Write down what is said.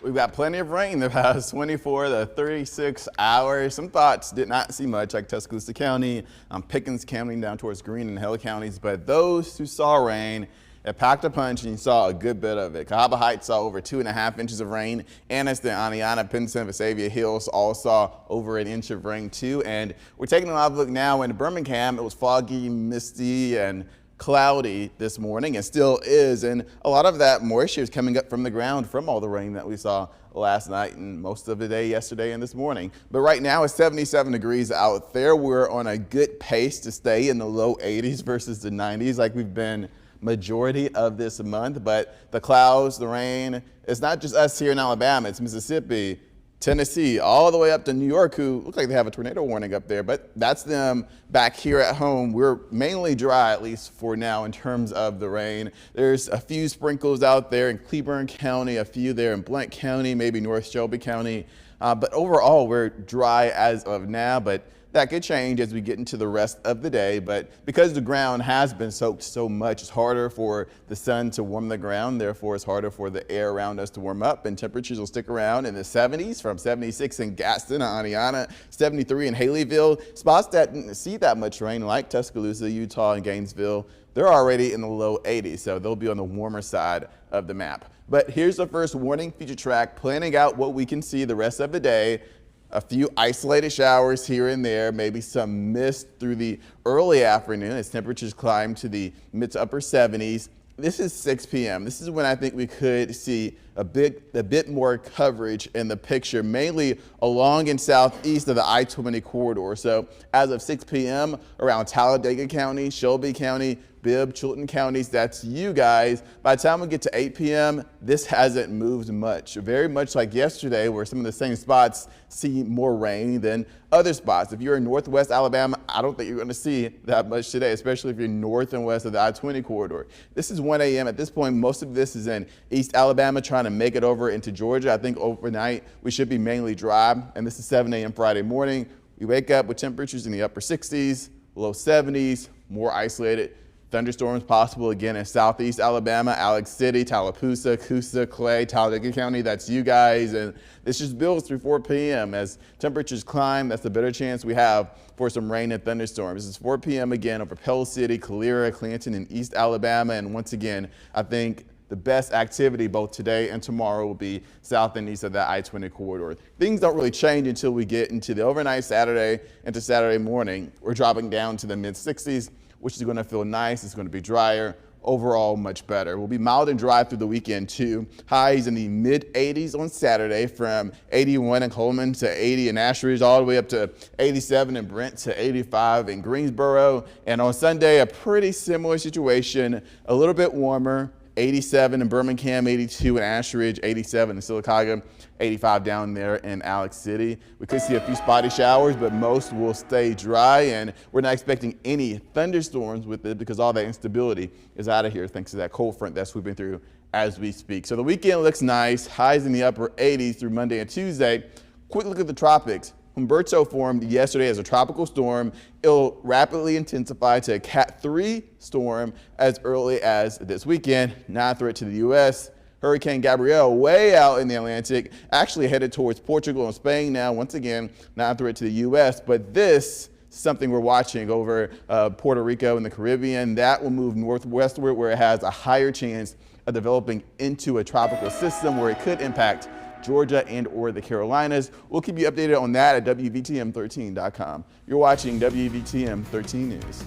We've got plenty of rain the past 24 to 36 hours. Some spots did not see much, like Tuscaloosa County, Pickens County down towards Greene and Hill counties. But those who saw rain, it packed a punch and you saw a good bit of it. Cahaba Heights saw over 2.5 inches of rain. Anniston, Aniana, Pinson, Vestavia Hills all saw over an inch of rain too. And we're taking a live look now in Birmingham. It was foggy, misty, and cloudy this morning, and still is, and a lot of that moisture is coming up from the ground from all the rain that we saw last night and most of the day yesterday and this morning. But right now it's 77 degrees out there. We're on a good pace to stay in the low 80s versus the 90s like we've been majority of this month. But the clouds, the rain, it's not just us here in Alabama, it's Mississippi, Tennessee, all the way up to New York, who look like they have a tornado warning up there, but that's them back here at home. We're mainly dry, at least for now, in terms of the rain. There's a few sprinkles out there in Cleburne County, a few there in Blount County, maybe North Shelby County, but overall we're dry as of now. But that could change as we get into the rest of the day. But because the ground has been soaked so much, it's harder for the sun to warm the ground. Therefore, it's harder for the air around us to warm up, and temperatures will stick around in the 70s, from 76 in Gaston, Aniana, 73 in Haleyville. Spots that didn't see that much rain, like Tuscaloosa, Utah, and Gainesville, they're already in the low 80s, so they'll be on the warmer side of the map. But here's the first warning feature track, planning out what we can see the rest of the day. A few isolated showers here and there, maybe some mist through the early afternoon as temperatures climb to the mid to upper 70s. This is 6 p.m. This is when I think we could see a bit more coverage in the picture, mainly along and southeast of the I-20 corridor. So as of 6 p.m. around Talladega County, Shelby County, Bibb, Chilton counties, that's you guys. By the time we get to 8 p.m., this hasn't moved much. Very much like yesterday, where some of the same spots see more rain than other spots. If you're in Northwest Alabama, I don't think you're going to see that much today, especially if you're north and west of the I-20 corridor. This is 1 a.m. At this point, most of this is in East Alabama, trying to make it over into Georgia. I think overnight we should be mainly dry, and this is 7 a.m. Friday morning. We wake up with temperatures in the upper 60s, low 70s, more isolated. Thunderstorms possible again in southeast Alabama, Alex City, Tallapoosa, Coosa, Clay, Talladega County. That's you guys. And this just builds through 4 p.m. As temperatures climb, that's the better chance we have for some rain and thunderstorms. This is 4 p.m. again over Pell City, Calera, Clanton, and East Alabama. And once again, I think the best activity both today and tomorrow will be south and east of that I-20 corridor. Things don't really change until we get into the overnight Saturday into Saturday morning. We're dropping down to the mid 60s, which is going to feel nice. It's going to be drier. Overall, much better. We'll be mild and dry through the weekend too. Highs in the mid 80s on Saturday, from 81 in Coleman to 80 in Ashridge, all the way up to 87 in Brent to 85 in Greensboro. And on Sunday, a pretty similar situation, a little bit warmer. 87 in Birmingham, 82 in Ashridge, 87 in Sylacauga, 85 down there in Alex City. We could see a few spotty showers, but most will stay dry, and we're not expecting any thunderstorms with it because all that instability is out of here thanks to that cold front that's sweeping through as we speak. So the weekend looks nice, highs in the upper 80s through Monday and Tuesday. Quick look at the tropics. Humberto formed yesterday as a tropical storm. It'll rapidly intensify to a Cat 3 storm as early as this weekend. Not a threat to the U.S. Hurricane Gabrielle, way out in the Atlantic, actually headed towards Portugal and Spain now. Once again, not a threat to the U.S., but this is something we're watching over Puerto Rico and the Caribbean. That will move northwestward, where it has a higher chance of developing into a tropical system where it could impact Georgia and or the Carolinas. We'll keep you updated on that at WVTM13.com. You're watching WVTM 13 News.